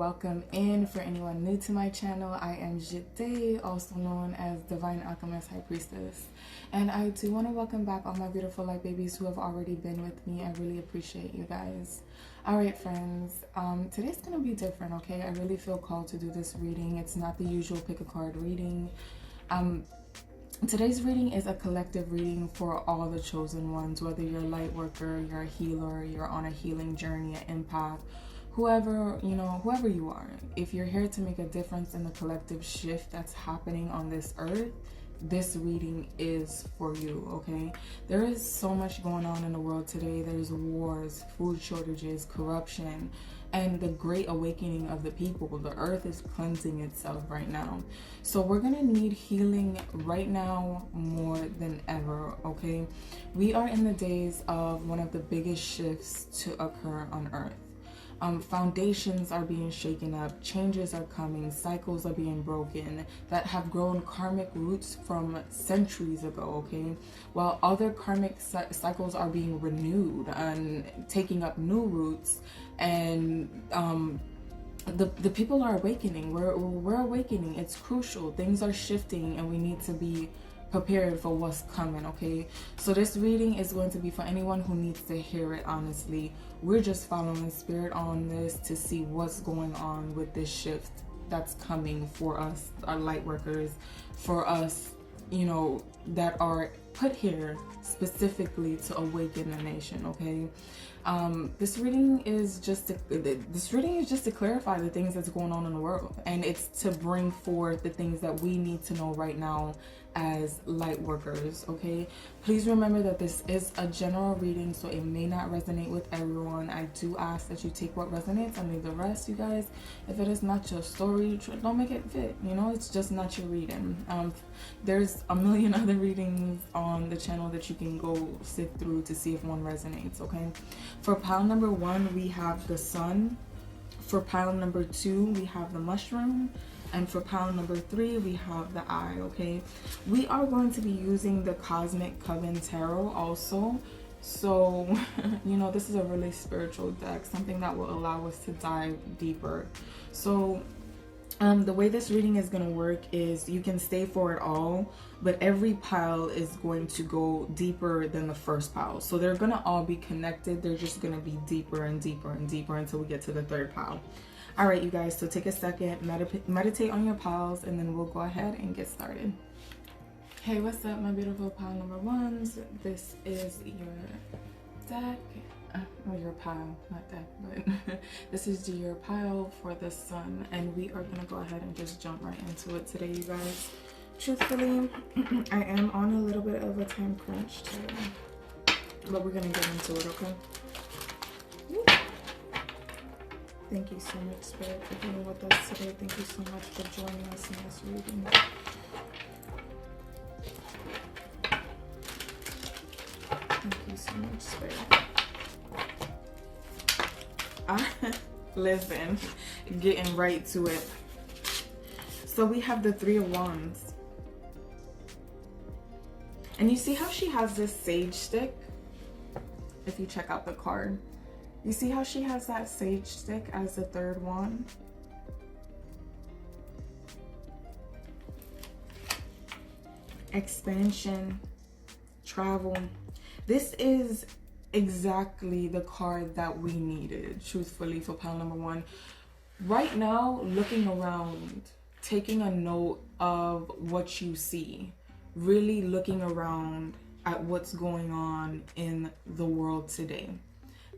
welcome in. For anyone new to my channel, I am Jide, also known as Divine Alchemist High Priestess. And I do want to welcome back all my beautiful light babies who have already been with me. I really appreciate you guys. Alright friends, today's going to be different, okay? I really feel called to do this reading. It's not the usual pick a card reading. Today's reading is a collective reading for all the chosen ones, whether you're a light worker, you're a healer, you're on a healing journey, an empath, whoever you are. If you're here to make a difference in the collective shift that's happening on this earth, this reading is for you, okay? There is so much going on in the world today. There's wars, food shortages, corruption, and the great awakening of the people. The earth is cleansing itself right now. So we're gonna need healing right now more than ever, okay? We are in the days of one of the biggest shifts to occur on earth. Foundations are being shaken up, changes are coming, cycles are being broken that have grown karmic roots from centuries ago, okay? While other karmic cycles are being renewed and taking up new roots, and the people are awakening. We're awakening. It's crucial. Things are shifting and we need to be prepared for what's coming, okay? So this reading is going to be for anyone who needs to hear it, honestly. We're just following spirit on this to see what's going on with this shift that's coming for us, our light workers, for us, that are put here specifically to awaken the nation, okay? This reading is just to clarify the things that's going on in the world, and it's to bring forth the things that we need to know right now as light workers, okay? Please remember that this is a general reading, so it may not resonate with everyone. I do ask that you take what resonates and leave the rest, you guys. If it is not your story, don't make it fit, it's just not your reading. There's a million other readings on the channel that you can go sift through to see if one resonates, okay? For pile number 1, we have the sun. For pile number 2, we have the mushroom. And for pile number 3, we have the eye, okay? We are going to be using the Cosmic Coven Tarot also. So, this is a really spiritual deck, something that will allow us to dive deeper. So, the way this reading is going to work is you can stay for it all, but every pile is going to go deeper than the first pile. So they're going to all be connected. They're just going to be deeper and deeper and deeper until we get to the third pile. All right, you guys, so take a second, meditate on your piles, and then we'll go ahead and get started. Hey, what's up, my beautiful pile number 1s? This is your deck. Your pile, not deck, but this is your pile for the sun, and we are gonna go ahead and just jump right into it today, you guys. Truthfully, I am on a little bit of a time crunch today, but we're gonna get into it, okay? Woo. Thank you so much, Spirit, for being with us today. Thank you so much for joining us in this reading. Thank you so much, Spirit. Listen, getting right to it. So we have the 3 of Wands. And you see how she has this sage stick? If you check out the card. You see how she has that sage stick as the 3rd wand? Expansion, travel. This is exactly the card that we needed, truthfully, for pile number 1. Right now, looking around, taking a note of what you see, really looking around at what's going on in the world today.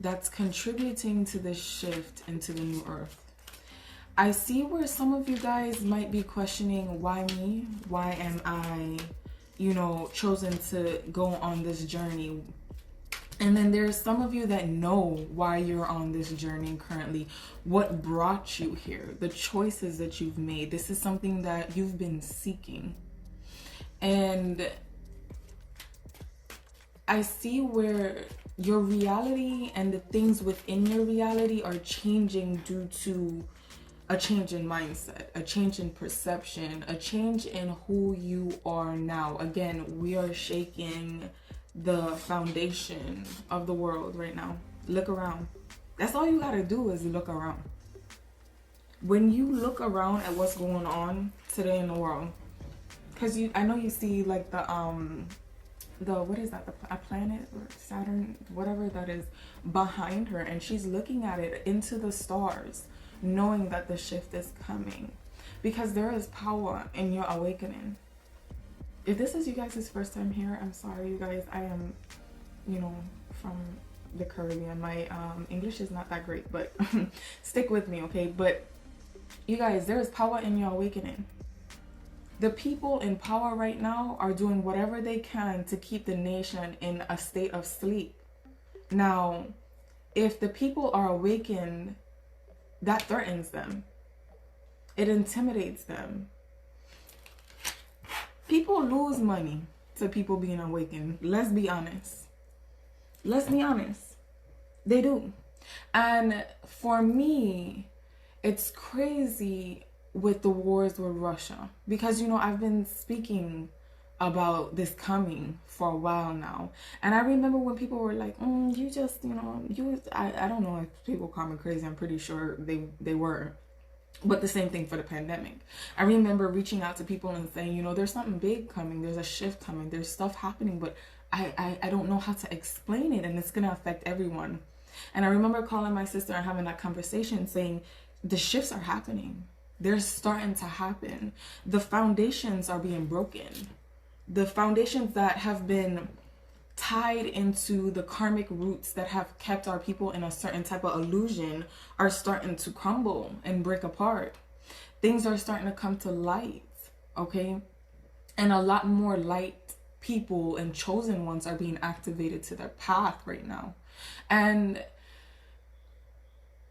That's contributing to this shift into the new earth. I see where some of you guys might be questioning, why me? Why am I, chosen to go on this journey? And then there's some of you that know why you're on this journey currently, what brought you here, the choices that you've made. This is something that you've been seeking. And I see where your reality and the things within your reality are changing due to a change in mindset, a change in perception, a change in who you are now. Again, we are shaking the foundation of the world right now. Look around. That's all you gotta do is look around. When you look around at what's going on today in the world, because I know you see like the what is that, a planet or Saturn, whatever that is, behind her, and she's looking at it into the stars, knowing that the shift is coming, because there is power in your awakening. If this is you guys' first time here, I'm sorry, you guys. I am, from the Caribbean. My English is not that great, but stick with me, okay? But you guys, there is power in your awakening. The people in power right now are doing whatever they can to keep the nation in a state of sleep. Now, if the people are awakened, that threatens them. It intimidates them. People lose money to people being awakened. Let's be honest. Let's be honest. They do. And for me, it's crazy with the wars with Russia, because I've been speaking about this coming for a while now, and I remember when people were like, you just I don't know if people call me crazy. I'm pretty sure they were, but the same thing for the pandemic. I remember reaching out to people and saying, there's something big coming, there's a shift coming, there's stuff happening, but I don't know how to explain it, and it's gonna affect everyone. And I remember calling my sister and having that conversation, saying the shifts are happening. They're starting to happen. The foundations are being broken. The foundations that have been tied into the karmic roots that have kept our people in a certain type of illusion are starting to crumble and break apart. Things are starting to come to light, okay? And a lot more light people and chosen ones are being activated to their path right now. And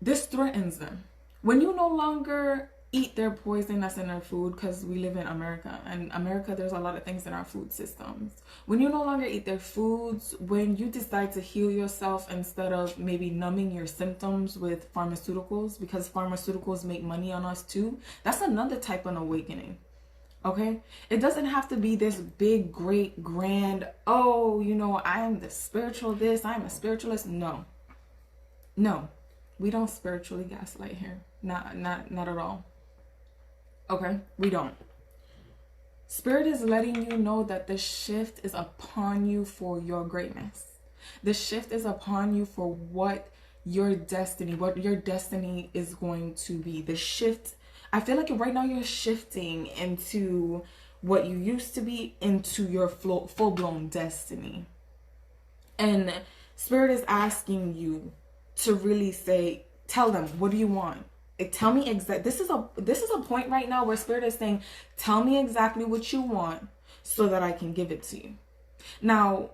this threatens them. When you no longer eat their poison that's in their food, because we live in America, and America, there's a lot of things in our food systems. When you no longer eat their foods, when you decide to heal yourself instead of maybe numbing your symptoms with pharmaceuticals, because pharmaceuticals make money on us too, that's another type of awakening. Okay, it doesn't have to be this big, great, grand, I am the spiritual this, I'm a spiritualist. No, we don't spiritually gaslight here. Not at all. Okay, we don't. Spirit is letting you know that the shift is upon you for your greatness. The shift is upon you for what your destiny is going to be. The shift, I feel like right now you're shifting into what you used to be, into your full-blown destiny. And Spirit is asking you to really tell them, what do you want? Tell me exactly. This is a point right now where Spirit is saying, tell me exactly what you want so that I can give it to you. Now,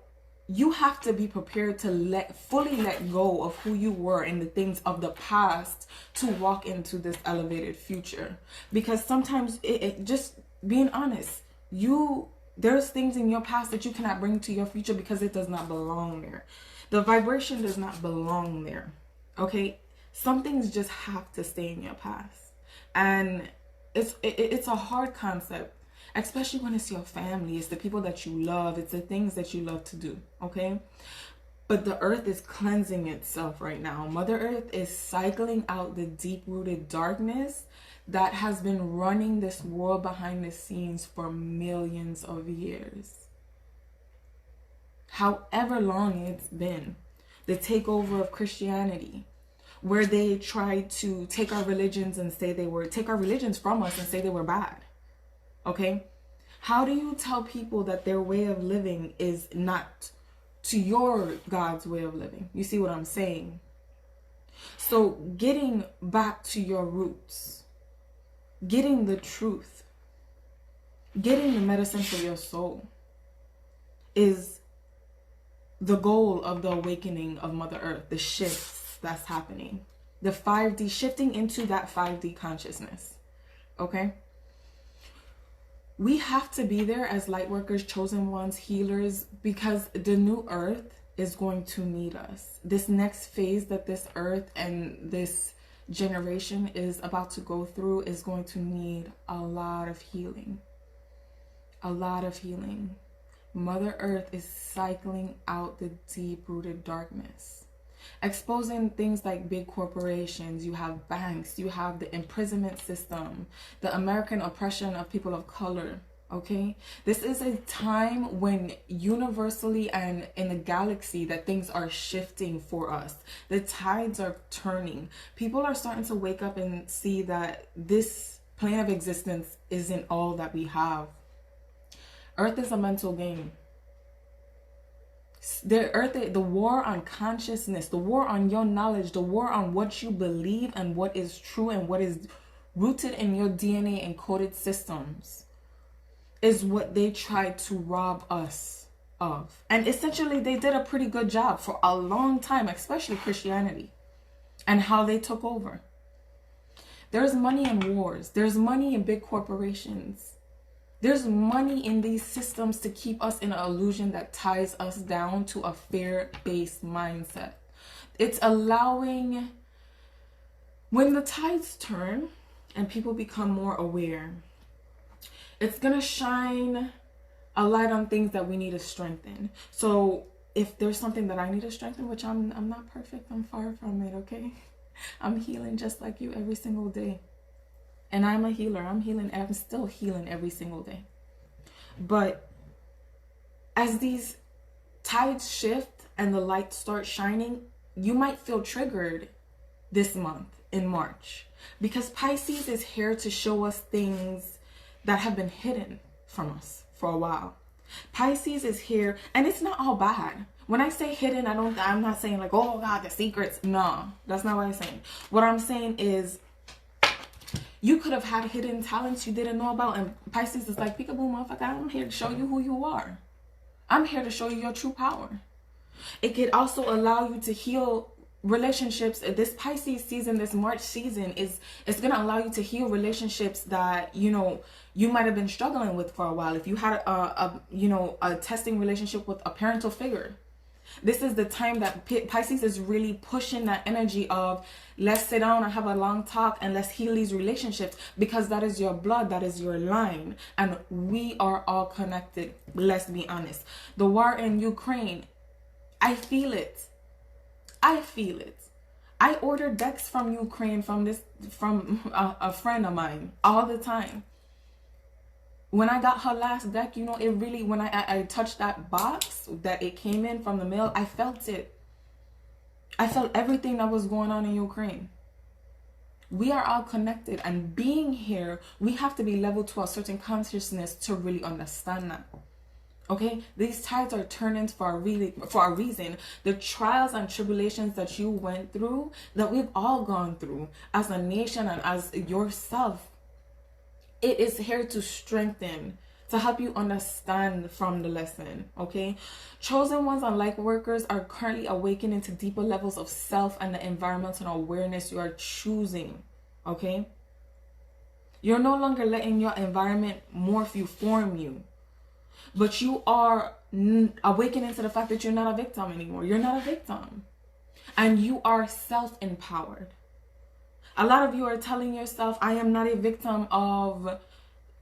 you have to be prepared to fully let go of who you were and the things of the past to walk into this elevated future. Because sometimes it just being honest, there's things in your past that you cannot bring to your future because it does not belong there. The vibration does not belong there. Okay? Some things just have to stay in your past. And it's a hard concept, especially when it's your family, it's the people that you love, it's the things that you love to do, okay? But the earth is cleansing itself right now. Mother Earth is cycling out the deep-rooted darkness that has been running this world behind the scenes for millions of years. However long it's been, the takeover of Christianity, where they tried to take our religions from us and say they were bad. Okay? How do you tell people that their way of living is not to your God's way of living? You see what I'm saying? So getting back to your roots, getting the truth, getting the medicine for your soul is the goal of the awakening of Mother Earth, the shifts that's happening, the 5D, shifting into that 5D consciousness. Okay, we have to be there as light workers, chosen ones, healers, because the new earth is going to need us. This next phase that this earth and this generation is about to go through is going to need a lot of healing. A lot of healing. Mother Earth is cycling out the deep-rooted darkness. exposing things like big corporations. You have banks, you have the imprisonment system, the American oppression of people of color. Okay, this is a time when universally and in the galaxy that things are shifting for us. The tides are turning. People are starting to wake up and see that this plane of existence isn't all that we have. Earth is a mental game. The war on consciousness, the war on your knowledge, the war on what you believe and what is true and what is rooted in your DNA encoded systems is what they tried to rob us of. And essentially they did a pretty good job for a long time, especially Christianity and how they took over. There's money in wars. There's money in big corporations. There's money in these systems to keep us in an illusion that ties us down to a fear-based mindset. It's allowing, when the tides turn and people become more aware, it's going to shine a light on things that we need to strengthen. So if there's something that I need to strengthen, which I'm not perfect, I'm far from it, okay? I'm healing just like you every single day. And I'm a healer. I'm still healing every single day. But as these tides shift and the lights start shining, you might feel triggered this month in March. Because Pisces is here to show us things that have been hidden from us for a while. Pisces is here, and it's not all bad. When I say hidden, I'm not saying like, oh God, the secrets. No, that's not what I'm saying. What I'm saying is, you could have had hidden talents you didn't know about, and Pisces is like, peekaboo, motherfucker, I'm here to show you who you are. I'm here to show you your true power. It could also allow you to heal relationships. This Pisces season, this March season, it's going to allow you to heal relationships that, you might have been struggling with for a while. If you had a testing relationship with a parental figure, this is the time that Pisces is really pushing that energy of, let's sit down and have a long talk and let's heal these relationships, because that is your blood, that is your line, and we are all connected. Let's be honest. The war in Ukraine, I feel it. I order decks from Ukraine from a friend of mine all the time. When I got her last deck, it really, when I touched that box that it came in from the mail, I felt it. I felt everything that was going on in Ukraine. We are all connected, and being here, we have to be leveled to a certain consciousness to really understand that. Okay, these tides are turning for a reason. The trials and tribulations that you went through, that we've all gone through as a nation and as yourself, it is here to strengthen, to help you understand from the lesson, okay? Chosen ones and light workers are currently awakening to deeper levels of self and the environmental awareness you are choosing, okay? You're no longer letting your environment morph you, form you. But you are awakening to the fact that you're not a victim anymore. You're not a victim. And you are self-empowered. A lot of you are telling yourself, I am not a victim of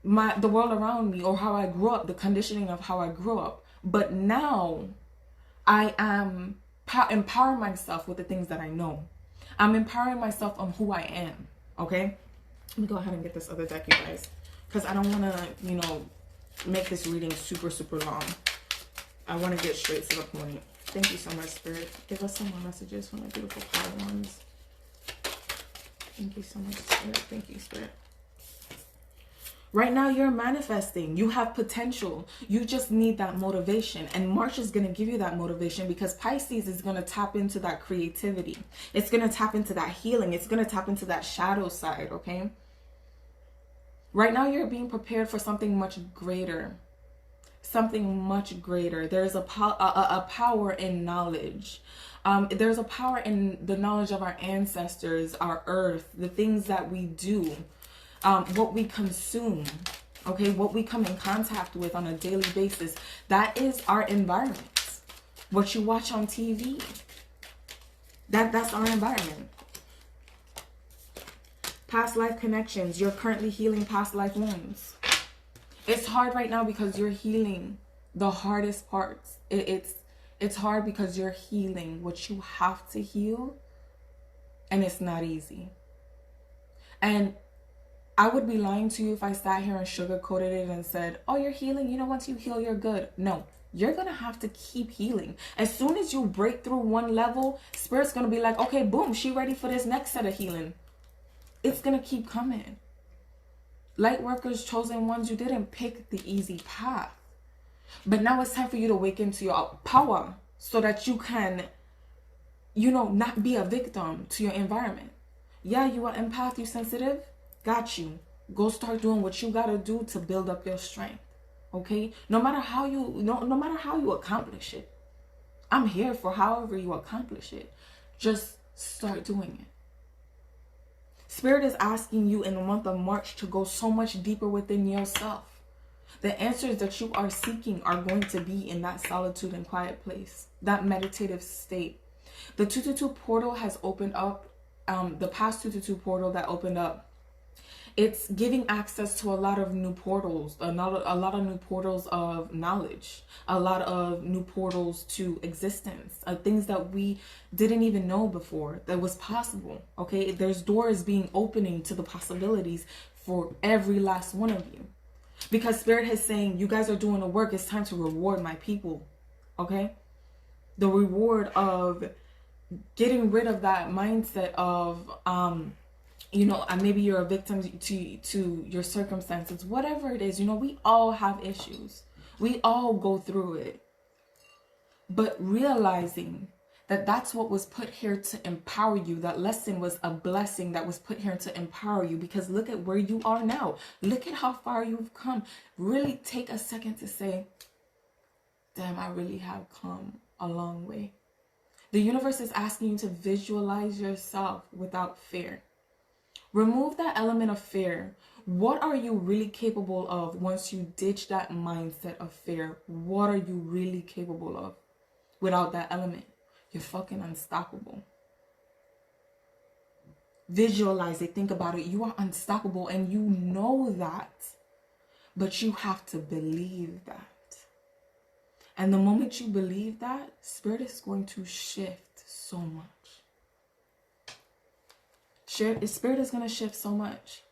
the world around me or how I grew up, the conditioning of how I grew up. But now I am empowering myself with the things that I know. I'm empowering myself on who I am. Okay? Let me go ahead and get this other deck, you guys. Because I don't want to, make this reading super, super long. I want to get straight to the point. Thank you so much, Spirit. Give us some more messages from my beautiful power ones. Thank you so much, Spirit. Thank you, Spirit. Right now, you're manifesting. You have potential. You just need that motivation. And March is going to give you that motivation, because Pisces is going to tap into that creativity. It's going to tap into that healing. It's going to tap into that shadow side, okay? Right now, you're being prepared for something much greater. Something much greater. There's a power in knowledge. There's a power in the knowledge of our ancestors, our earth, the things that we do, what we consume, okay, what we come in contact with on a daily basis. That is our environment. What you watch on TV, that's our environment. Past life connections. You're currently healing past life wounds. It's hard right now because you're healing the hardest parts. It's It's hard because you're healing what you have to heal, and it's not easy. And I would be lying to you if I sat here and sugarcoated it and said, oh, you're healing. You know, once you heal, you're good. No, you're going to have to keep healing. As soon as you break through one level, Spirit's going to be like, okay, boom, she ready for this next set of healing. It's going to keep coming. Light workers, chosen ones, you didn't pick the easy path. But now it's time for you to awaken to your power so that you can, you know, not be a victim to your environment. Yeah, you are empath, you sensitive. Got you. Go start doing what you gotta do to build up your strength. Okay? No matter how you accomplish it. I'm here for however you accomplish it. Just start doing it. Spirit is asking you in the month of March to go so much deeper within yourself. The answers that you are seeking are going to be in that solitude and quiet place, that meditative state. The 222 portal has opened up, the past 222 portal that opened up, it's giving access to a lot of new portals, a lot of new portals of knowledge, a lot of new portals to existence, things that we didn't even know before that was possible. Okay, there's doors being opening to the possibilities for every last one of you. Because Spirit is saying, you guys are doing the work. It's time to reward my people. Okay? The reward of getting rid of that mindset of, you know, maybe you're a victim to your circumstances. Whatever it is, you know, we all have issues. We all go through it. But realizing that that's what was put here to empower you. That lesson was a blessing that was put here to empower you, because look at where you are now. Look at how far you've come. Really take a second to say, damn, I really have come a long way. The universe is asking you to visualize yourself without fear. Remove that element of fear. What are you really capable of once you ditch that mindset of fear? What are you really capable of without that element? You're fucking unstoppable. Visualize it. Think about it. You are unstoppable and you know that. But you have to believe that. And the moment you believe that, Spirit is going to shift so much. Spirit is going to shift so much.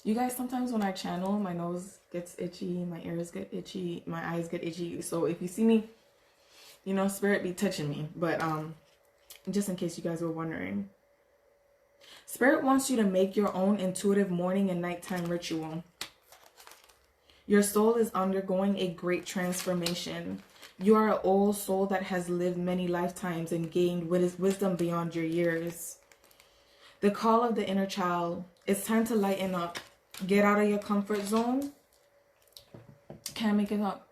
You guys, sometimes when I channel, my nose gets itchy, my ears get itchy, my eyes get itchy. So if you see me, you know, Spirit be touching me. But just in case you guys were wondering, Spirit wants you to make your own intuitive morning and nighttime ritual. Your soul is undergoing a great transformation. You are an old soul that has lived many lifetimes and gained wisdom beyond your years. The call of the inner child. It's time to lighten up. Get out of your comfort zone. Can't make it up.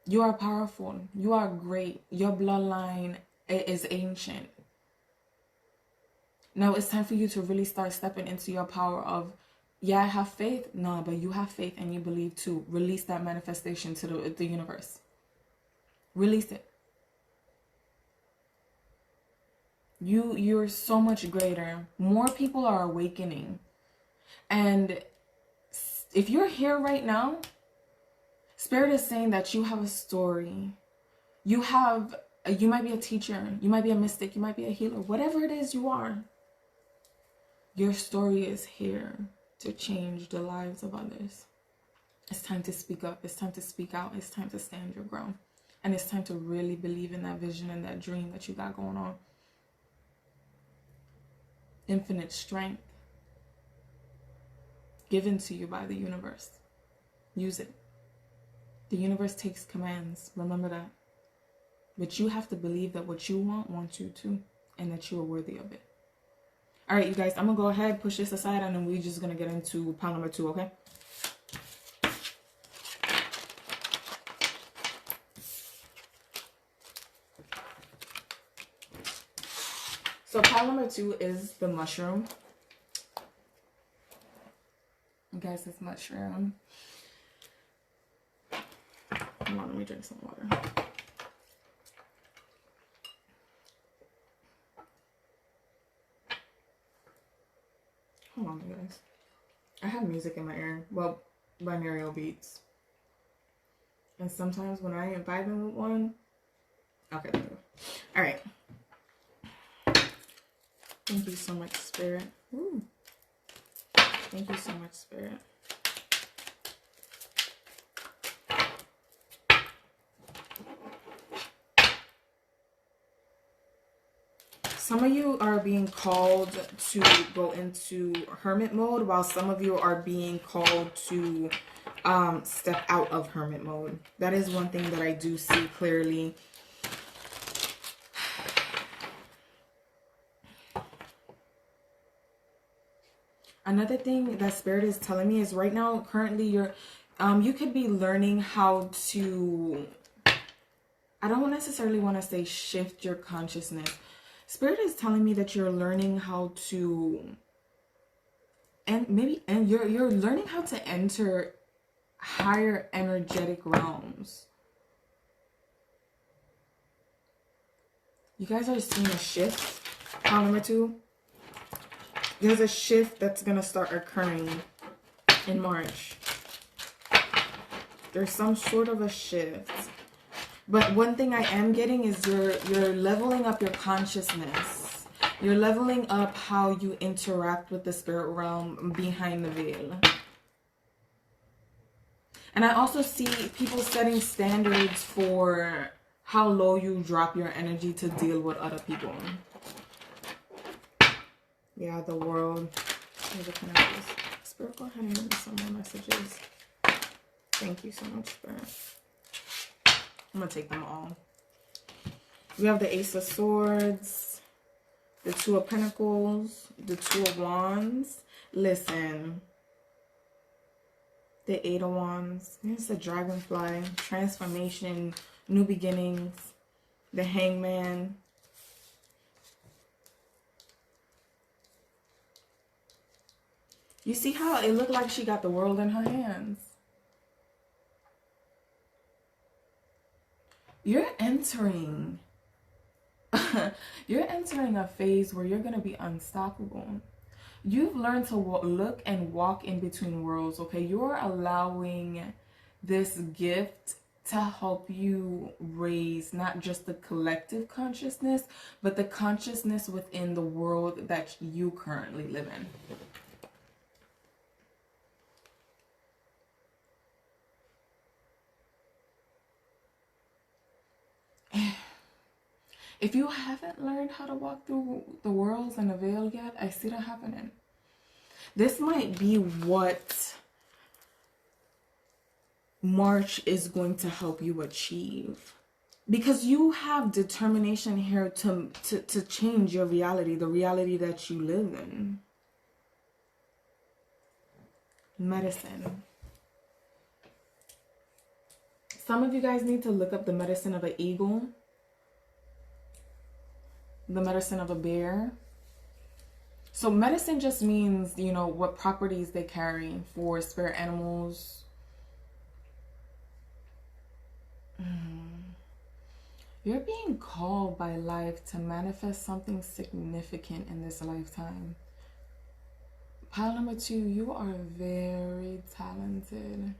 You are powerful. You are great. Your bloodline is ancient. Now it's time for you to really start stepping into your power of, yeah, I have faith. No, but you have faith and you believe too. Release that manifestation to the universe. Release it. You're so much greater. More people are awakening. And if you're here right now, Spirit is saying that you have a story. You might be a teacher. You might be a mystic. You might be a healer. Whatever it is you are, your story is here to change the lives of others. It's time to speak up. It's time to speak out. It's time to stand your ground. And it's time to really believe in that vision and that dream that you got going on. Infinite strength given to you by the universe. Use it. The universe takes commands. Remember that. But you have to believe that what you want wants you to, and that you are worthy of it. All right, you guys, I'm going to go ahead, push this aside, and then we're just going to get into pile number 2, okay? So pile number 2 is the mushroom. You guys, this mushroom. Come on, let me drink some water. Hold on, you guys. I have music in my ear. Well, binaural beats. And sometimes when I ain't vibing with one, okay, there we go. All right. Thank you so much, Spirit. Ooh. Thank you so much, Spirit. Some of you are being called to go into hermit mode, while some of you are being called to step out of hermit mode. That is one thing that I do see clearly. Another thing that Spirit is telling me is right now, currently, you could be learning how to, I don't necessarily want to say shift your consciousness. Spirit is telling me that you're learning how to, and you're learning how to enter higher energetic realms. You guys are seeing a shift. Pile number 2. There's a shift that's going to start occurring in March. There's some sort of a shift. But one thing I am getting is you're leveling up your consciousness. You're leveling up how you interact with the spirit realm behind the veil. And I also see people setting standards for how low you drop your energy to deal with other people. Yeah, the world. Spirit, go ahead and give me some more messages. Thank you so much, Spirit. I'm going to take them all. We have the Ace of Swords, the Two of Pentacles, the Two of Wands. Listen. The Eight of Wands. Here's the Dragonfly. Transformation. New beginnings. The Hangman. You see how it looked like she got the world in her hands? You're entering a phase where you're going to be unstoppable. You've learned to look and walk in between worlds, okay? You're allowing this gift to help you raise not just the collective consciousness, but the consciousness within the world that you currently live in. If you haven't learned how to walk through the worlds and the veil yet, I see that happening. This might be what March is going to help you achieve. Because you have determination here to change your reality, the reality that you live in. Medicine. Some of you guys need to look up the medicine of an eagle. The medicine of a bear. So medicine just means, you know, what properties they carry for spirit animals. You're being called by life to manifest something significant in this lifetime. Pile number 2, you are very talented.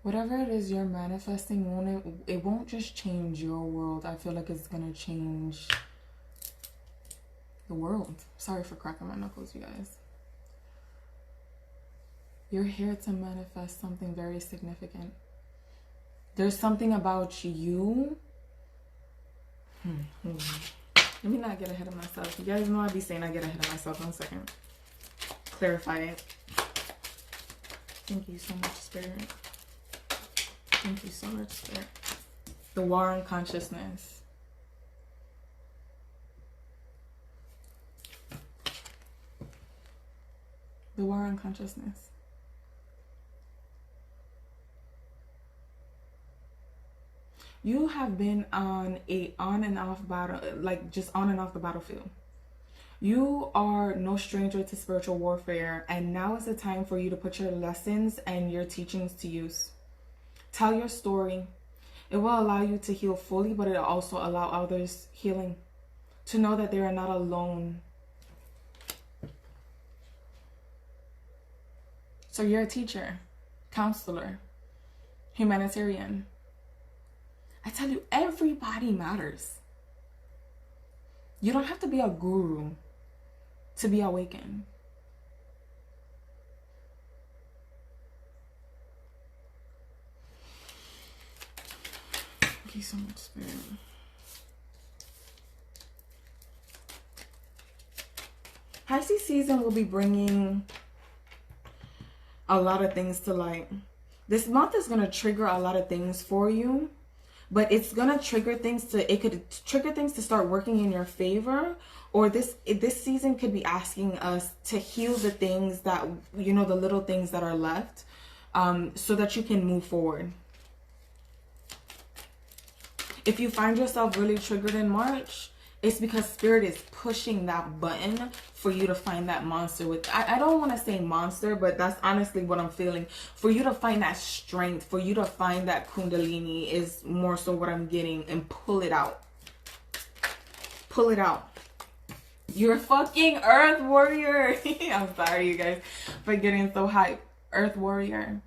Whatever it is you're manifesting, it won't just change your world. I feel like it's going to change the world. Sorry for cracking my knuckles, you guys. You're here to manifest something very significant. There's something about you. Let me not get ahead of myself. You guys know I be saying I get ahead of myself. 1 second. Clarify it. Thank you so much, Spirit. Thank you so much, Spirit. The war on consciousness. The war on consciousness. You have been on a on and off battle, like just on and off the battlefield. You are no stranger to spiritual warfare, and now is the time for you to put your lessons and your teachings to use. Tell your story. It will allow you to heal fully, but it'll also allow others healing. to know that they are not alone. So you're a teacher, counselor, humanitarian. I tell you, everybody matters. You don't have to be a guru to be awakened. Thank you so much, Spirit. Pisces season will be bringing a lot of things to light. This month is going to trigger a lot of things for you, but it's going to trigger things to, it could trigger things to start working in your favor, or this season could be asking us to heal the things that, you know, the little things that are left, so that you can move forward. If you find yourself really triggered in March, it's because Spirit is pushing that button for you to find that monster with, I don't want to say monster, but that's honestly what I'm feeling. For you to find that strength, for you to find that Kundalini is more so what I'm getting, and pull it out. Pull it out. You're a fucking Earth Warrior. I'm sorry, you guys, for getting so hyped. Earth Warrior.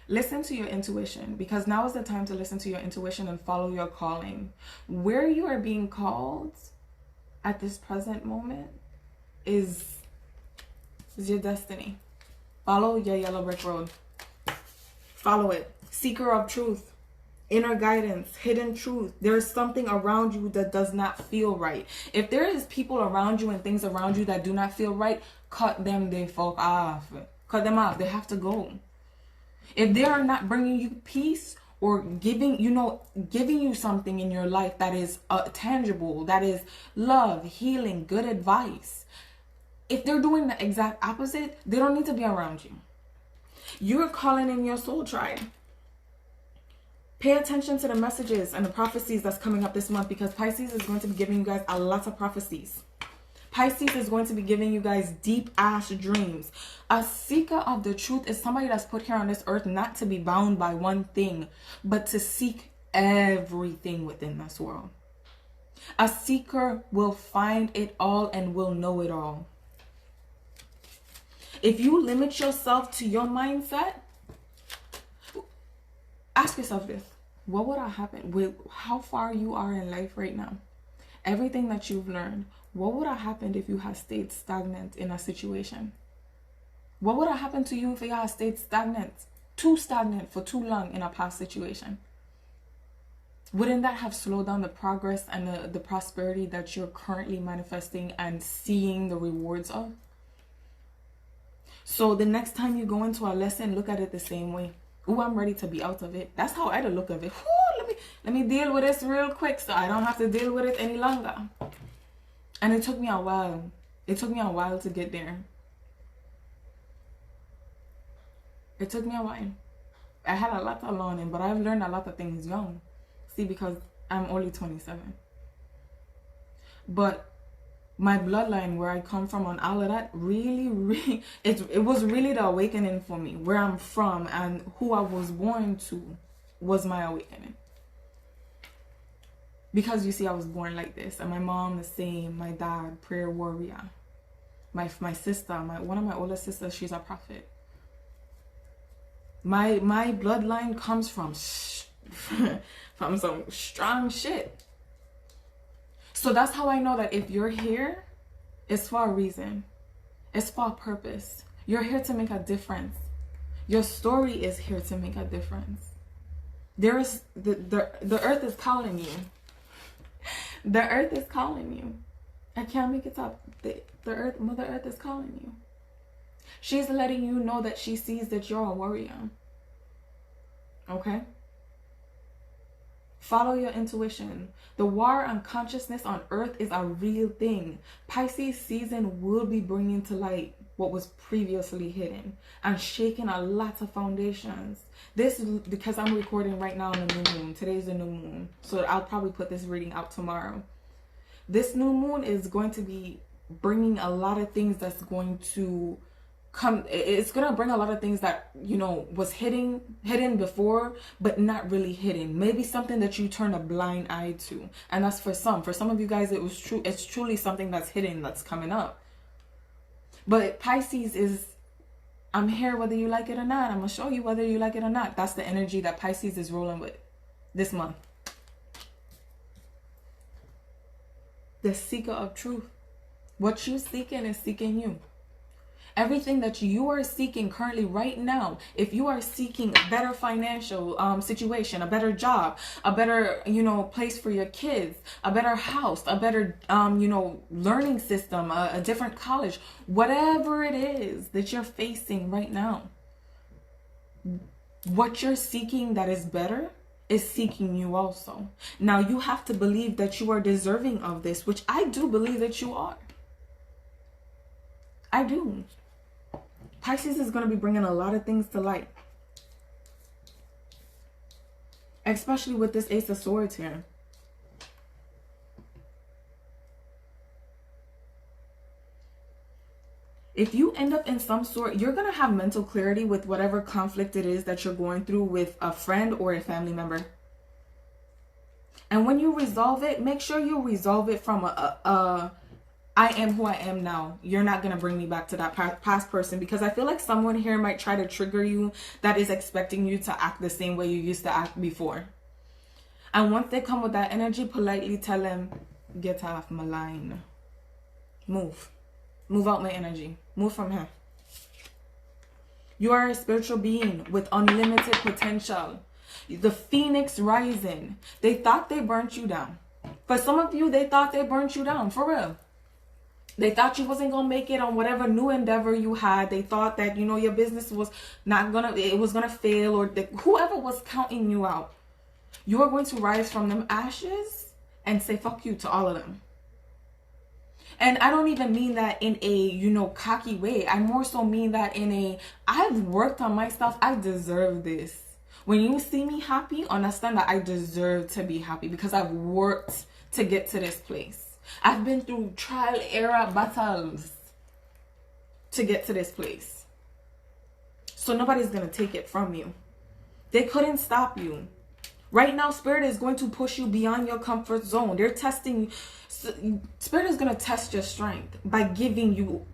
Listen to your intuition, because now is the time to listen to your intuition and follow your calling. Where you are being called at this present moment is your destiny. Follow your yellow brick road. Follow it. Seeker of truth, inner guidance, hidden truth. There is something around you that does not feel right. If there is people around you and things around you that do not feel right, cut them the fuck off. Cut them off. They have to go. If they are not bringing you peace or giving you something in your life that is tangible, that is love, healing, good advice, if they're doing the exact opposite, they don't need to be around you. You're calling in your soul tribe. Pay attention to the messages and the prophecies that's coming up this month, because Pisces is going to be giving you guys a lot of prophecies. Pisces is going to be giving you guys deep ass dreams. A seeker of the truth is somebody that's put here on this earth not to be bound by one thing, but to seek everything within this world. A seeker will find it all and will know it all. If you limit yourself to your mindset, ask yourself this: what would have happened with how far you are in life right now? Everything that you've learned, what would have happened if you had stayed stagnant in a situation? What would have happened to you if you had stayed stagnant for too long in a past situation? Wouldn't that have slowed down the progress and the prosperity that you're currently manifesting and seeing the rewards of? So the next time you go into a lesson, look at it the same way. Oh, I'm ready to be out of it. That's how I look at it. Whew, let me deal with this real quick so I don't have to deal with it any longer. And it took me a while. It took me a while to get there. It took me a while. I had a lot to learn, but I've learned a lot of things young. See, because I'm only 27. But my bloodline, where I come from, and all of that, really, it was really the awakening for me. Where I'm from and who I was born to was my awakening. Because you see, I was born like this, and my mom the same, my dad, prayer warrior. My sister, one of my older sisters, she's a prophet. My bloodline comes from from some strong shit. So that's how I know that if you're here, it's for a reason. It's for a purpose. You're here to make a difference. Your story is here to make a difference. There is the earth is calling you. The earth is calling you. I can't make it up. Mother Earth is calling you. She's letting you know that she sees that you're a warrior. Okay? Follow your intuition. The war on consciousness on earth is a real thing. Pisces season will be bringing to light what was previously hidden and shaking a lot of foundations. This is because I'm recording right now on the new moon. Today's the new moon. So I'll probably put this reading out tomorrow. This new moon is going to be bringing a lot of things that's going to it's gonna bring a lot of things that, you know, was hidden before, but not really hidden. Maybe something that you turn a blind eye to. And that's for some of you guys, it's truly something that's hidden, that's coming up. But Pisces is, I'm here whether you like it or not. I'm gonna show you whether you like it or not. That's the energy that Pisces is rolling with this month. The seeker of truth. What you seeking is seeking you. Everything that you are seeking currently right now, if you are seeking a better financial situation, a better job, a better, you know, place for your kids, a better house, a better, you know, learning system, a different college, whatever it is that you're facing right now, what you're seeking that is better is seeking you also. Now you have to believe that you are deserving of this, which I do believe that you are. I do. Pisces is going to be bringing a lot of things to light. Especially with this Ace of Swords here. If you end up in some sort, you're going to have mental clarity with whatever conflict it is that you're going through with a friend or a family member. And when you resolve it, make sure you resolve it from I am who I am now. You're not going to bring me back to that past person, because I feel like someone here might try to trigger you that is expecting you to act the same way you used to act before. And once they come with that energy, politely tell them, get off my line. Move. Move out my energy. Move from here. You are a spiritual being with unlimited potential. The phoenix rising. They thought they burnt you down. For some of you, they thought they burnt you down. For real. They thought you wasn't going to make it on whatever new endeavor you had. They thought that, you know, your business was not going to, it was going to fail, or whoever was counting you out. You are going to rise from them ashes and say fuck you to all of them. And I don't even mean that in a, you know, cocky way. I more so mean that in a, I've worked on myself. I deserve this. When you see me happy, understand that I deserve to be happy because I've worked to get to this place. I've been through trial era battles to get to this place. So nobody's going to take it from you. They couldn't stop you. Right now, Spirit is going to push you beyond your comfort zone. They're testing you. Spirit is going to test your strength by giving you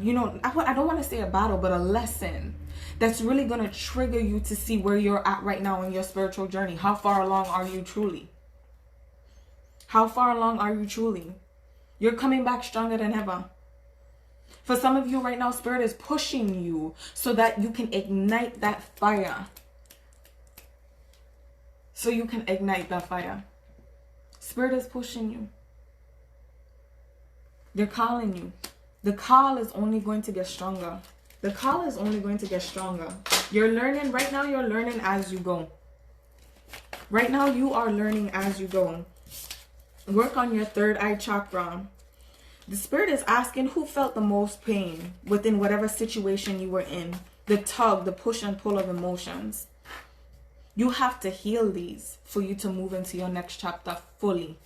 you know, I don't want to say a battle, but a lesson that's really going to trigger you to see where you're at right now in your spiritual journey. How far along are you truly? How far along are you truly? You're coming back stronger than ever. For some of you right now, Spirit is pushing you so that you can ignite that fire. So you can ignite that fire. Spirit is pushing you. They're calling you. The call is only going to get stronger. The call is only going to get stronger. You're learning right now. You're learning as you go. Right now, you are learning as you go. Work on your third eye chakra. The Spirit is asking who felt the most pain within whatever situation you were in. The tug, the push and pull of emotions. You have to heal these for you to move into your next chapter fully.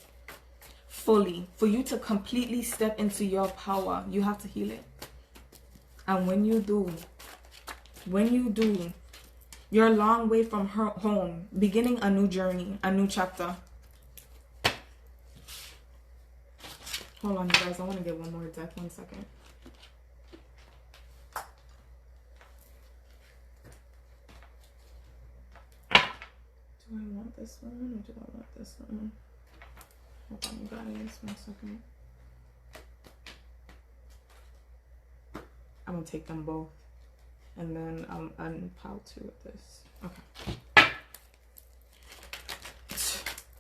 Fully. For you to completely step into your power, you have to heal it. And when you do, you're a long way from home, beginning a new journey, a new chapter. Hold on, you guys. I want to get one more deck. 1 second. Do I want this one or do I want this one? Hold on, you guys. 1 second. I'm going to take them both. And then I'll unpile 2 of this. Okay.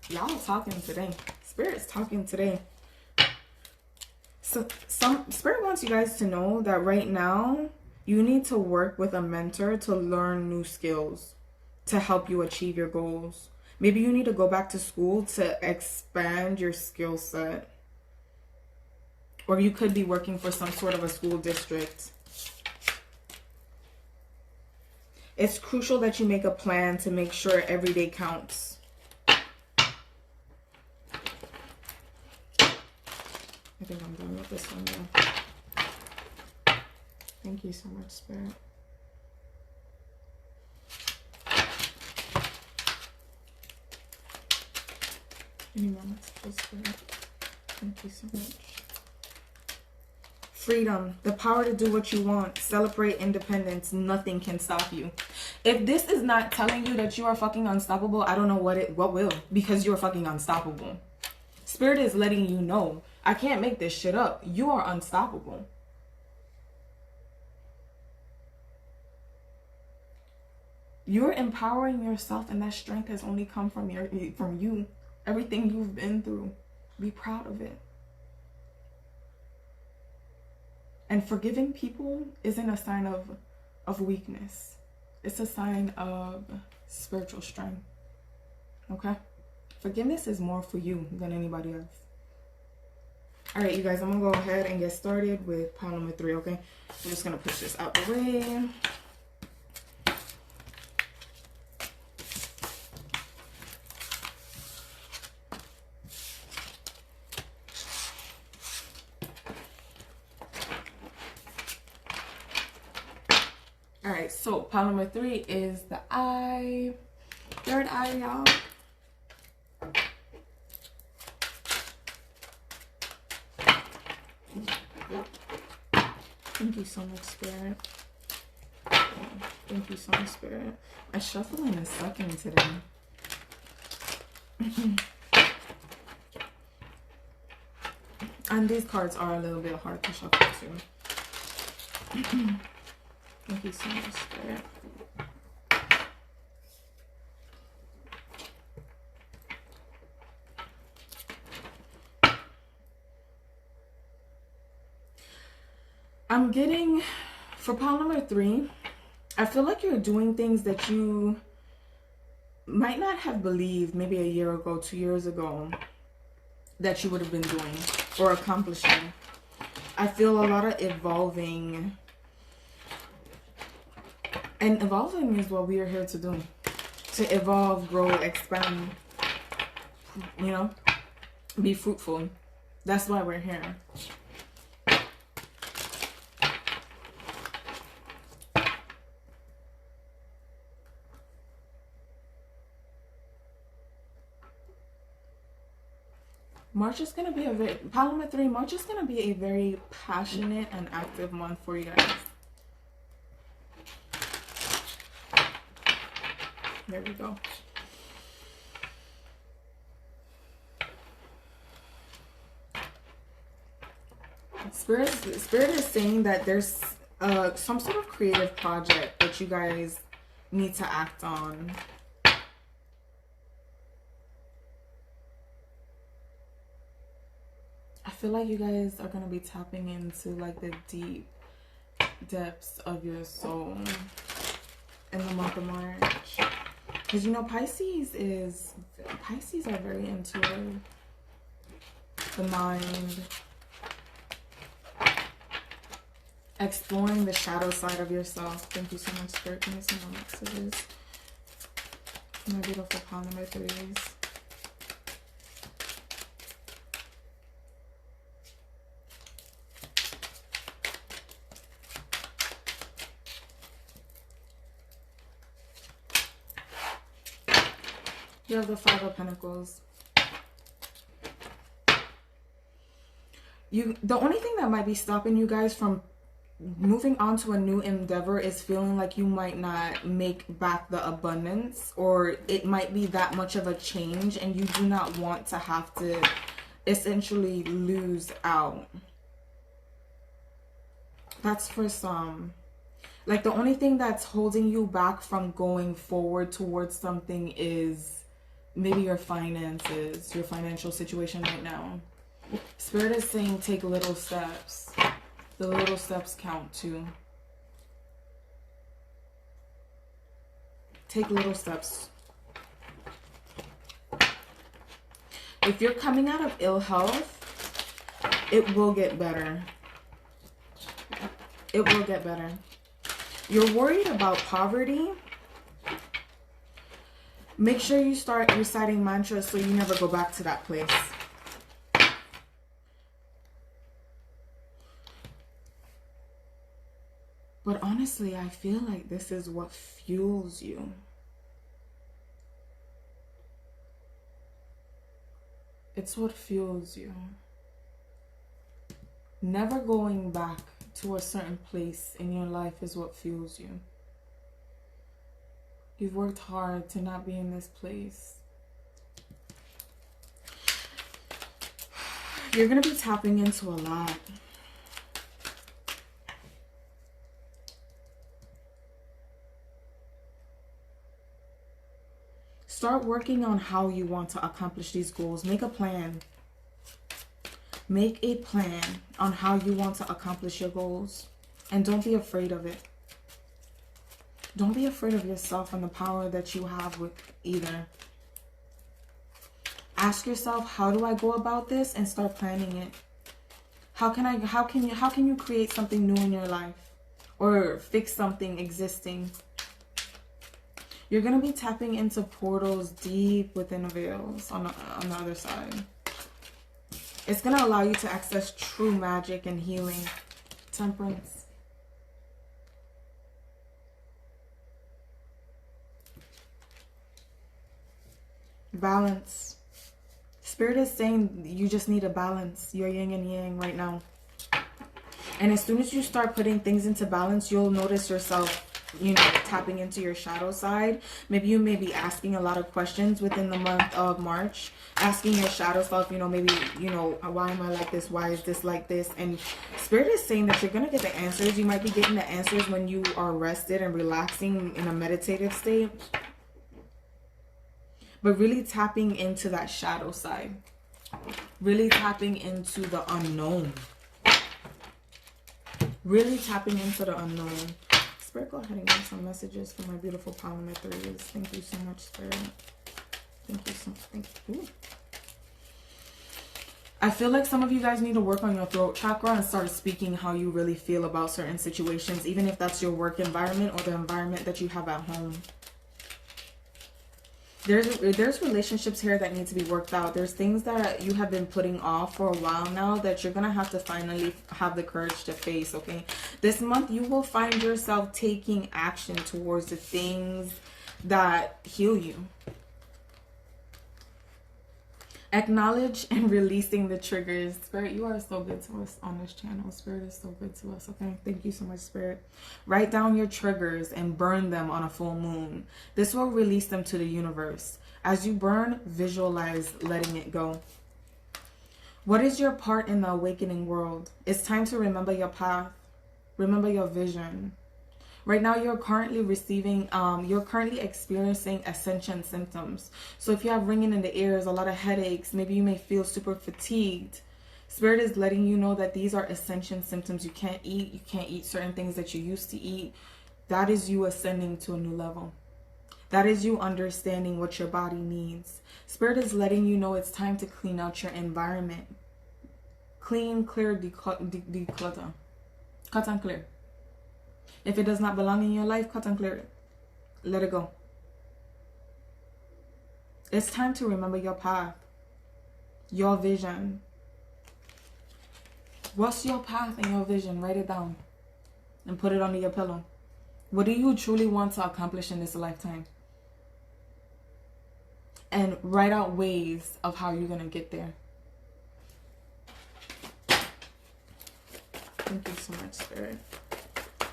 Y'all talking today. Spirit's talking today. So Spirit wants you guys to know that right now you need to work with a mentor to learn new skills to help you achieve your goals. Maybe you need to go back to school to expand your skill set. Or you could be working for some sort of a school district. It's crucial that you make a plan to make sure every day counts. I think I'm done with this one though. Thank you so much, Spirit. Any more messages, Spirit? Thank you so much. Freedom, the power to do what you want, celebrate independence, nothing can stop you. If this is not telling you that you are fucking unstoppable, I don't know what will, because you're fucking unstoppable. Spirit is letting you know, I can't make this shit up. You are unstoppable. You're empowering yourself, and that strength has only come from you. Everything you've been through. Be proud of it. And forgiving people isn't a sign of weakness. It's a sign of spiritual strength. Okay? Forgiveness is more for you than anybody else. All right, you guys, I'm going to go ahead and get started with pile number 3, okay? I'm just going to push this out the way. All right, so pile number 3 is the eye. Third eye, y'all. Thank you so much, Spirit. Thank you so much, Spirit. My shuffling is sucking today. And these cards are a little bit hard to shuffle too. Thank you so much, Spirit. I'm getting, for pile number 3, I feel like you're doing things that you might not have believed maybe a year ago, 2 years ago, that you would have been doing or accomplishing. I feel a lot of evolving. And evolving is what we are here to do. To evolve, grow, expand, you know, be fruitful. That's why we're here. March is going to be a very, pile number 3, March is going to be a very passionate and active month for you guys. There we go. Spirit is saying that there's some sort of creative project that you guys need to act on. I feel like you guys are going to be tapping into like the deep depths of your soul in the month of March. Because you know, Pisces are very intuitive. The mind. Exploring the shadow side of yourself. Thank you so much, Spirit. Give me some more messages. My beautiful pile number 3s. You have the 5 of Pentacles. The only thing that might be stopping you guys from moving on to a new endeavor is feeling like you might not make back the abundance, or it might be that much of a change and you do not want to have to essentially lose out. That's for some. Like the only thing that's holding you back from going forward towards something is maybe your finances, your financial situation right now. Spirit is saying take little steps. The little steps count too. Take little steps. If you're coming out of ill health, it will get better. It will get better. You're worried about poverty. Make sure you start reciting mantras so you never go back to that place. honestly, I feel like this is what fuels you. It's what fuels you. Never going back to a certain place in your life is what fuels you. You've worked hard to not be in this place. You're going to be tapping into a lot. Start working on how you want to accomplish these goals. Make a plan. Make a plan on how you want to accomplish your goals. And don't be afraid of it. Don't be afraid of yourself and the power that you have with either. Ask yourself, how do I go about this? And start planning it. How can you create something new in your life? Or fix something existing? You're going to be tapping into portals deep within the veils on the other side. It's going to allow you to access true magic and healing. Temperance. Balance. Spirit is saying you just need a balance. You're yin and yang right now. And as soon as you start putting things into balance, you'll notice yourself, tapping into your shadow side. Maybe you may be asking a lot of questions within the month of March. Asking your shadow self, maybe, why am I like this? Why is this like this? And Spirit is saying that you're going to get the answers. You might be getting the answers when you are rested and relaxing in a meditative state. But really tapping into that shadow side. Really tapping into the unknown. Really tapping into the unknown. Spirit, go ahead and give some messages for my beautiful polymer threes. Thank you so much, Spirit. Thank you so much. Thank you. Ooh. I feel like some of you guys need to work on your throat chakra and start speaking how you really feel about certain situations, even if that's your work environment or the environment that you have at home. There's relationships here that need to be worked out. There's things that you have been putting off for a while now that you're going to have to finally have the courage to face, okay? This month, you will find yourself taking action towards the things that heal you. Acknowledge and releasing the triggers. Spirit, you are so good to us on this channel. Spirit is so good to us, okay? Thank you so much, Spirit. Write down your triggers and burn them on a full moon. This will release them to the universe. As you burn, visualize letting it go. What is your part in the awakening world? It's time to remember your path. Remember your vision. Right now, you're currently experiencing ascension symptoms. So if you have ringing in the ears, a lot of headaches, maybe you may feel super fatigued. Spirit is letting you know that these are ascension symptoms. You can't eat certain things that you used to eat. That is you ascending to a new level. That is you understanding what your body needs. Spirit is letting you know it's time to clean out your environment. Clean, clear, declutter. Cut and clear. If it does not belong in your life, cut and clear it. Let it go. It's time to remember your path, your vision. What's your path and your vision? Write it down and put it under your pillow. What do you truly want to accomplish in this lifetime? And write out ways of how you're going to get there. Thank you so much, Spirit.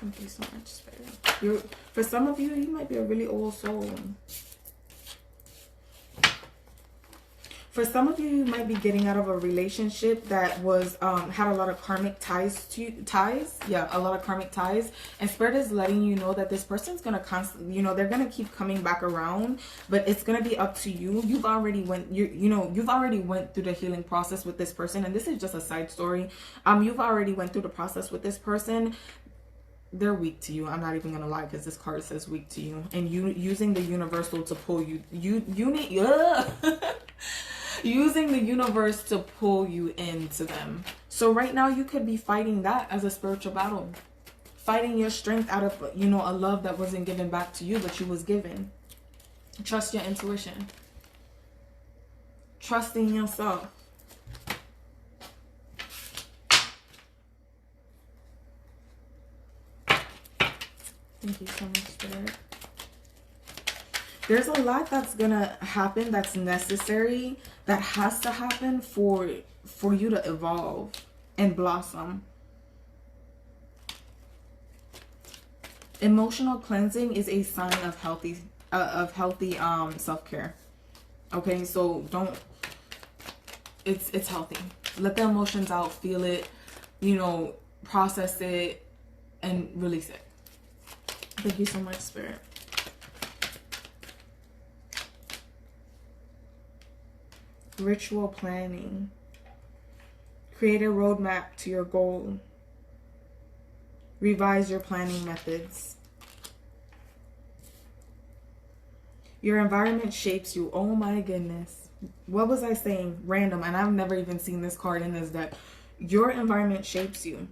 Thank you so much, Spirit. For some of you, you might be a really old soul. For some of you, you might be getting out of a relationship that was had a lot of karmic ties. A lot of karmic ties. And Spirit is letting you know that this person's gonna constantly, they're gonna keep coming back around, but it's gonna be up to you. You've already went through the healing process with this person, and this is just a side story. You've already went through the process with this person. They're weak to you. I'm not even gonna lie, because this card says weak to you, and you using the universal to pull you. You need using the universe to pull you into them. So right now you could be fighting that as a spiritual battle, fighting your strength out of a love that wasn't given back to you, but you was given. Trust your intuition. Trust in yourself. Thank you so much, Spirit. There's a lot that's gonna happen that's necessary, that has to happen for you to evolve and blossom. Emotional cleansing is a sign of healthy self-care. Okay, so it's healthy. Let the emotions out, feel it, process it, and release it. Thank you so much, Spirit. Ritual planning. Create a roadmap to your goal. Revise your planning methods. Your environment shapes you. Oh my goodness. What was I saying? Random. And I've never even seen this card in this deck. Your environment shapes you.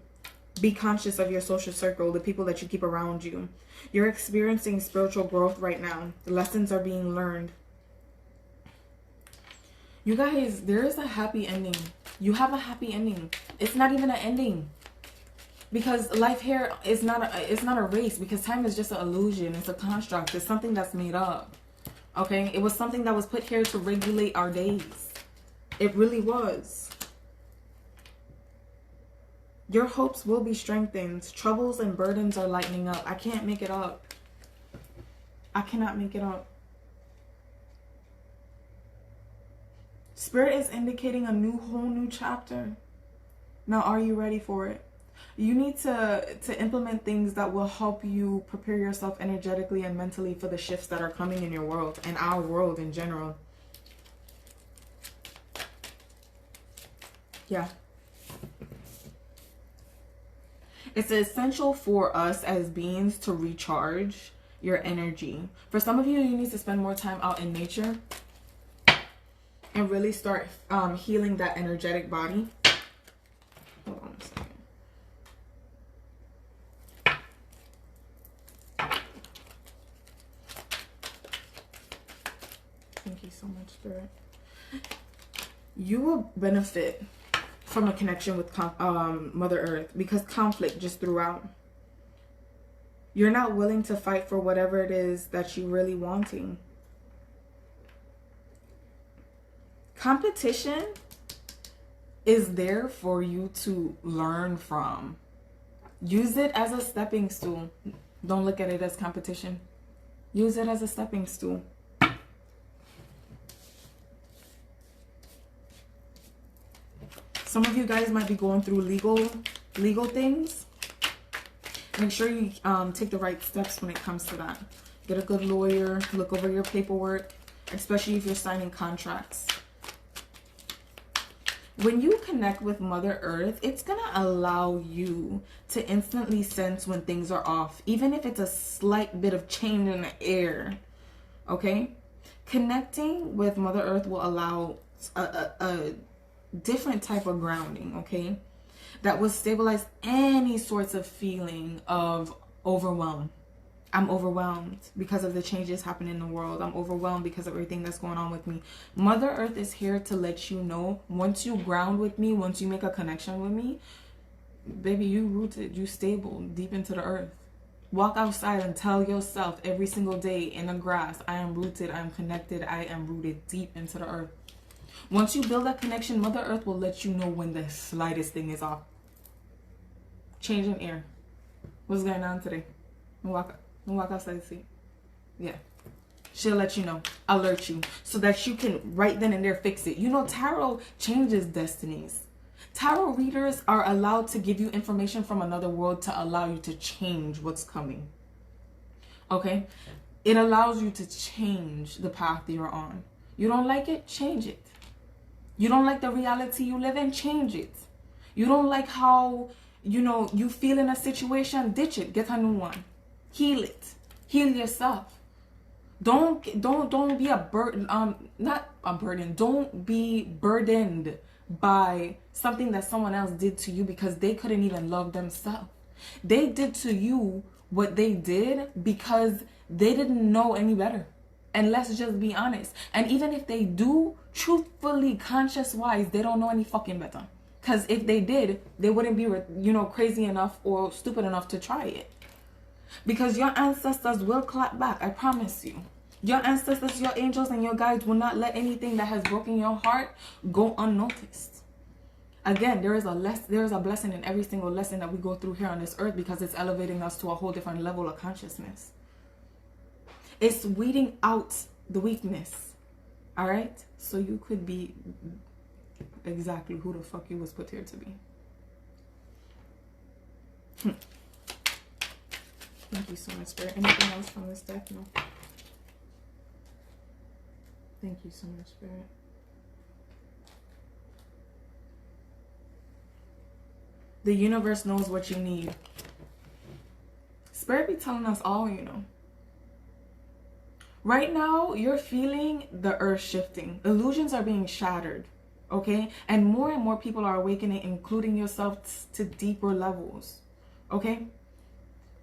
Be conscious of your social circle, the people that you keep around you. You're experiencing spiritual growth right now. Lessons are being learned. You guys, there is a happy ending. You have a happy ending. It's not even an ending. Because life here is not a race. Because time is just an illusion. It's a construct. It's something that's made up. Okay? It was something that was put here to regulate our days. It really was. Your hopes will be strengthened. Troubles and burdens are lightening up. I can't make it up. I cannot make it up. Spirit is indicating a whole new chapter. Now, are you ready for it? You need to implement things that will help you prepare yourself energetically and mentally for the shifts that are coming in your world and our world in general. Yeah. It's essential for us as beings to recharge your energy. For some of you, you need to spend more time out in nature and really start healing that energetic body. Hold on a second. Thank you so much, Spirit. You will benefit from a connection with Mother Earth because conflict just throughout. You're not willing to fight for whatever it is that you're really wanting. Competition is there for you to learn from. Use it as a stepping stool. Don't look at it as competition. Use it as a stepping stool. Some of you guys might be going through legal things. Make sure you take the right steps when it comes to that. Get a good lawyer. Look over your paperwork, especially if you're signing contracts. When you connect with Mother Earth, it's going to allow you to instantly sense when things are off, even if it's a slight bit of change in the air. Okay? Connecting with Mother Earth will allow a different type of grounding, okay? That will stabilize any sorts of feeling of overwhelm. I'm overwhelmed because of the changes happening in the world. I'm overwhelmed because of everything that's going on with me. Mother Earth is here to let you know, once you ground with me, once you make a connection with me, baby, you rooted, you stable deep into the earth. Walk outside and tell yourself every single day in the grass, I am rooted, I am connected, I am rooted deep into the earth. Once you build that connection, Mother Earth will let you know when the slightest thing is off. Change in air. What's going on today? Walk outside the seat. Yeah. She'll let you know. Alert you. So that you can right then and there fix it. You know, tarot changes destinies. Tarot readers are allowed to give you information from another world to allow you to change what's coming. Okay? It allows you to change the path you're on. You don't like it? Change it. You don't like the reality you live in? Change it. You don't like how, you feel in a situation? Ditch it. Get a new one. Heal it. Heal yourself. Don't be a burden. Not a burden. Don't be burdened by something that someone else did to you because they couldn't even love themselves. They did to you what they did because they didn't know any better. And let's just be honest. And even if they do, truthfully, conscious-wise, they don't know any fucking better. Because if they did, they wouldn't be, crazy enough or stupid enough to try it. Because your ancestors will clap back. I promise you. Your ancestors, your angels, and your guides will not let anything that has broken your heart go unnoticed. Again, there is a blessing in every single lesson that we go through here on this earth, because it's elevating us to a whole different level of consciousness. It's weeding out the weakness. All right? So you could be exactly who the fuck you was put here to be. Thank you so much, Spirit. Anything else from this deck? No. Thank you so much, Spirit. The universe knows what you need. Spirit be telling us all, you know. Right now, you're feeling the earth shifting. Illusions are being shattered, okay? And more people are awakening, including yourself, to deeper levels, okay?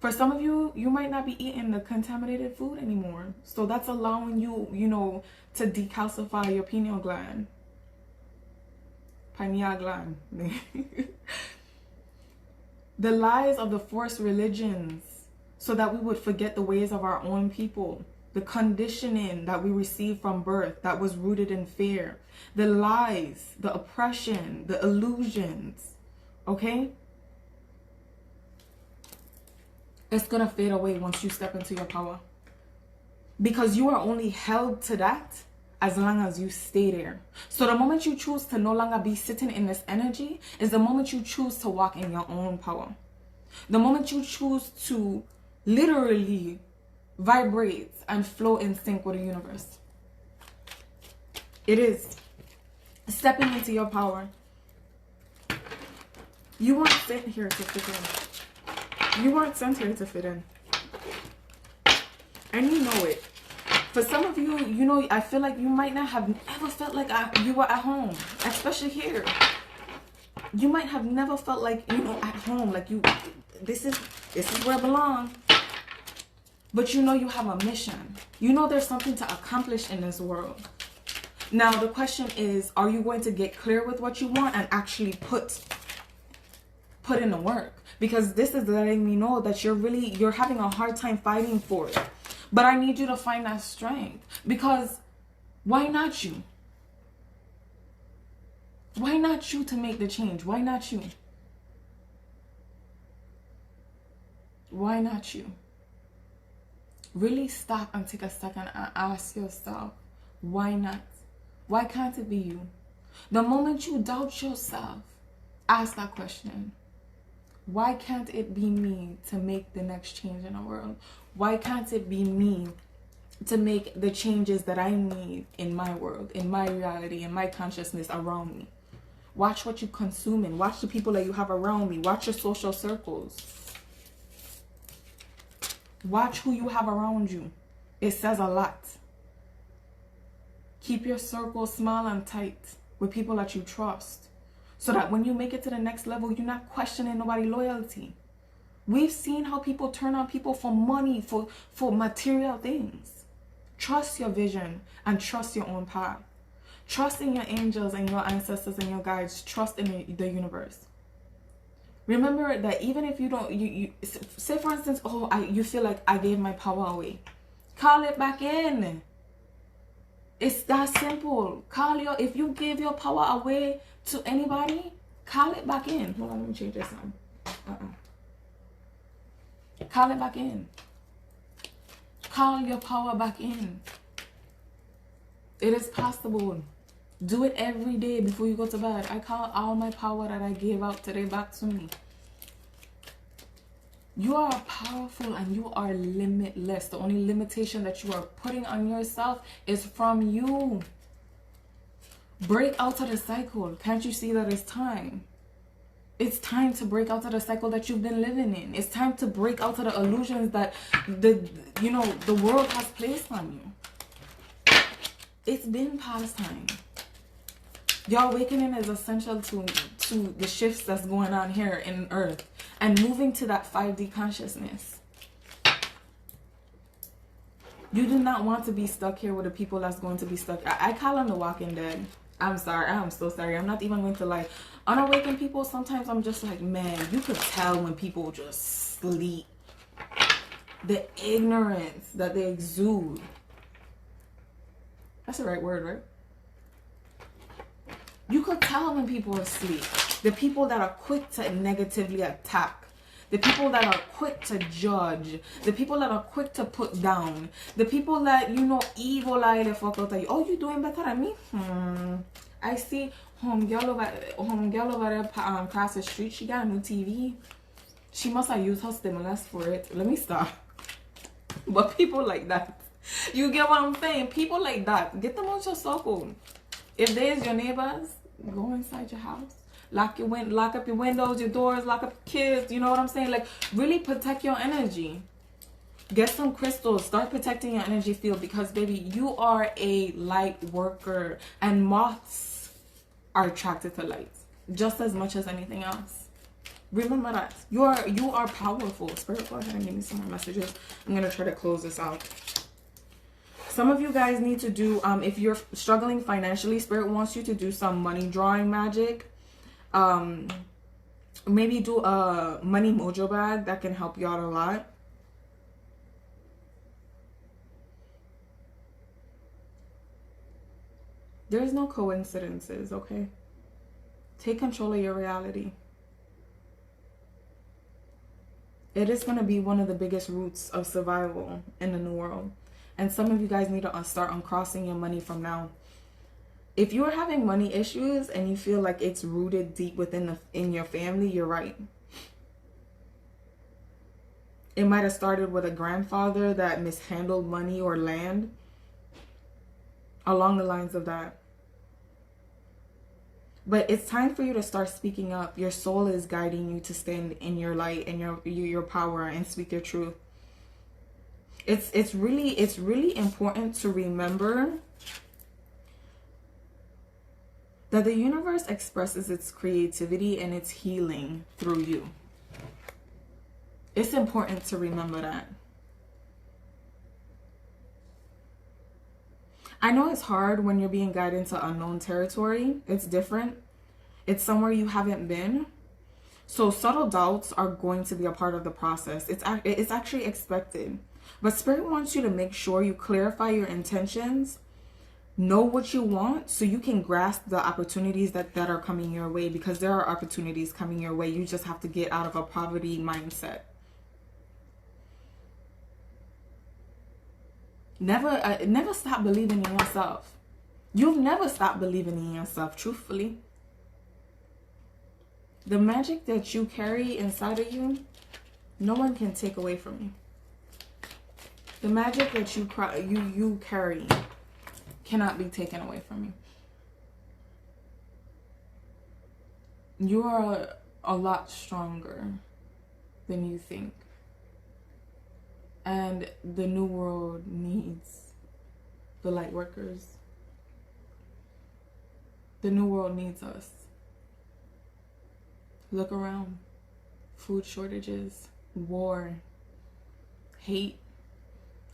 For some of you, you might not be eating the contaminated food anymore. So that's allowing you, you know, to decalcify your pineal gland. Pineal gland. The lies of the forced religions, so that we would forget the ways of our own people. The conditioning that we received from birth that was rooted in fear. The lies, the oppression, the illusions. Okay? It's going to fade away once you step into your power. Because you are only held to that as long as you stay there. So the moment you choose to no longer be sitting in this energy is the moment you choose to walk in your own power. The moment you choose to literally vibrate and flow in sync with the universe. It is stepping into your power. You weren't sent here to fit in. You weren't sent here to fit in. And you know it. For some of you, you know, I feel like you might not have ever felt like you were at home, especially here. You might have never felt like, you know, at home, like you, this is where I belong. But you know you have a mission. You know there's something to accomplish in this world. Now the question is, are you going to get clear with what you want and actually put in the work? Because this is letting me know that you're having a hard time fighting for it. But I need you to find that strength. Because why not you? Why not you to make the change? Why not you? Why not you? Really stop and take a second and ask yourself, why not? Why can't it be you? The moment you doubt yourself, ask that question. Why can't it be me to make the next change in the world? Why can't it be me to make the changes that I need in my world, in my reality, in my consciousness around me? Watch what you consume and watch the people that you have around me. Watch your social circles. Watch who you have around you. It says a lot. Keep your circle small and tight with people that you trust, so that when you make it to the next level, you're not questioning nobody's loyalty. We've seen how people turn on people for money, for material things. Trust your vision and trust your own path. Trust in your angels and your ancestors and your guides. Trust in the universe. Remember that even if you don't, you say for instance, you feel like I gave my power away. Call it back in. It's that simple. If you gave your power away to anybody, call it back in. Hold on, let me change this one. Call it back in. Call your power back in. It is possible. Do it every day before you go to bed. I call all my power that I gave out today back to me. You are powerful and you are limitless. The only limitation that you are putting on yourself is from you. Break out of the cycle. Can't you see that it's time? It's time to break out of the cycle that you've been living in. It's time to break out of the illusions that the world has placed on you. It's been past time. Your awakening is essential to the shifts that's going on here in Earth and moving to that 5D consciousness. You do not want to be stuck here with the people that's going to be stuck. I call them the walking dead. I'm sorry. I'm so sorry. I'm not even going to lie. Unawakened people, sometimes I'm just like, man, you could tell when people just sleep. The ignorance that they exude. That's the right word, right? You could tell when people are asleep. The people that are quick to negatively attack. The people that are quick to judge. The people that are quick to put down. The people that, you know, evil eye the fuck out of you. Oh, you doing better than me? I see homegirl over there across the street. She got a new TV. She must have used her stimulus for it. Let me stop. But people like that. You get what I'm saying? People like that. Get them out your circle. If there's your neighbors, go inside your house. Lock up your windows, your doors, lock up your kids. You know what I'm saying? Like, really protect your energy. Get some crystals. Start protecting your energy field because, baby, you are a light worker. And moths are attracted to light just as much as anything else. Remember that. You are powerful. Spirit, go ahead and give me some more messages. I'm going to try to close this out. Some of you guys need to do, if you're struggling financially, Spirit wants you to do some money drawing magic. Maybe do a money mojo bag that can help you out a lot. There's no coincidences, okay? Take control of your reality. It is going to be one of the biggest roots of survival in the new world. And some of you guys need to start uncrossing your money from now. If you're having money issues and you feel like it's rooted deep within in your family, you're right. It might have started with a grandfather that mishandled money or land. Along the lines of that. But it's time for you to start speaking up. Your soul is guiding you to stand in your light and your power and speak your truth. It's really important to remember that the universe expresses its creativity and its healing through you. It's important to remember that. I know it's hard when you're being guided into unknown territory. It's different. It's somewhere you haven't been. So subtle doubts are going to be a part of the process. It's actually expected. But Spirit wants you to make sure you clarify your intentions, know what you want, so you can grasp the opportunities that are coming your way, because there are opportunities coming your way. You just have to get out of a poverty mindset. Never stop believing in yourself. You've never stopped believing in yourself, truthfully. The magic that you carry inside of you, no one can take away from you. The magic that you carry cannot be taken away from you. You are a lot stronger than you think. And the new world needs the light workers. The new world needs us. Look around. Food shortages, war, hate,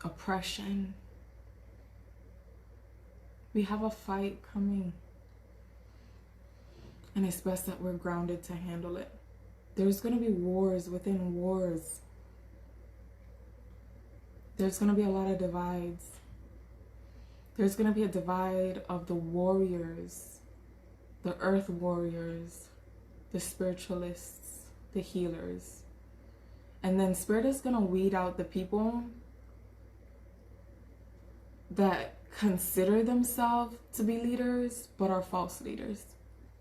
oppression. We have a fight coming. And it's best that we're grounded to handle it. There's going to be wars within wars. There's going to be a lot of divides. There's going to be a divide of the warriors, the earth warriors, the spiritualists, the healers. And then Spirit is going to weed out the people that consider themselves to be leaders but are false leaders.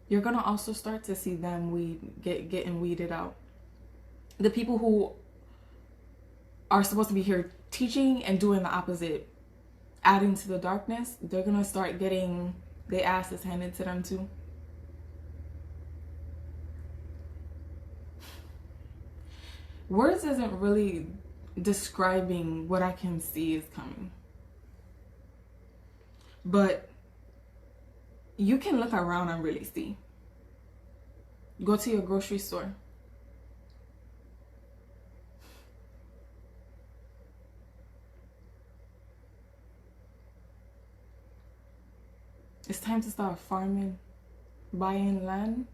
You're going to also start to see them getting weeded out. The people who are supposed to be here teaching and doing the opposite, adding to the darkness, they're going to start getting their asses handed to them too. Words isn't really describing what I can see is coming. But you can look around and really see. Go to your grocery store. It's time to start farming, buying land,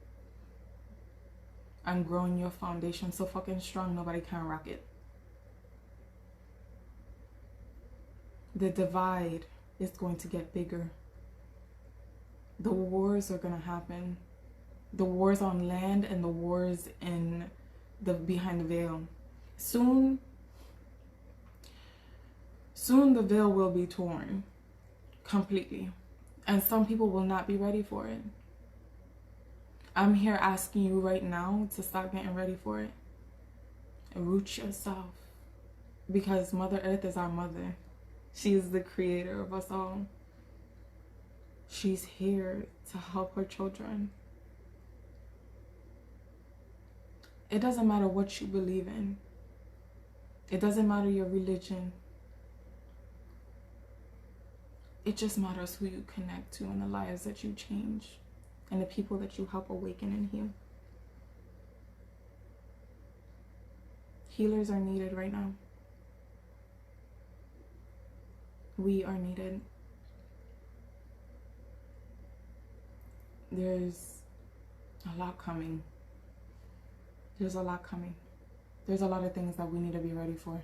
and growing your foundation so fucking strong nobody can rock it. the divide is going to get bigger. The wars are going to happen. The wars on land and the wars in the behind the veil. Soon the veil will be torn completely. And some people will not be ready for it. I'm here asking you right now to start getting ready for it. Root yourself. Because Mother Earth is our mother. She is the creator of us all. She's here to help her children. It doesn't matter what you believe in. It doesn't matter your religion. It just matters who you connect to and the lives that you change and the people that you help awaken and heal. Healers are needed right now. We are needed. There's a lot coming. There's a lot coming. There's a lot of things that we need to be ready for.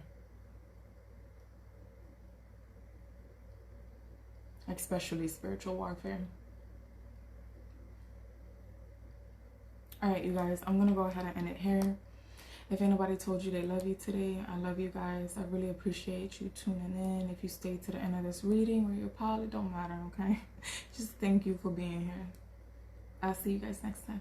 Especially spiritual warfare. Alright, you guys, I'm going to go ahead and end it here. If anybody told you they love you today, I love you guys. I really appreciate you tuning in. If you stayed to the end of this reading or your pile, it don't matter, okay? Just thank you for being here. I'll see you guys next time.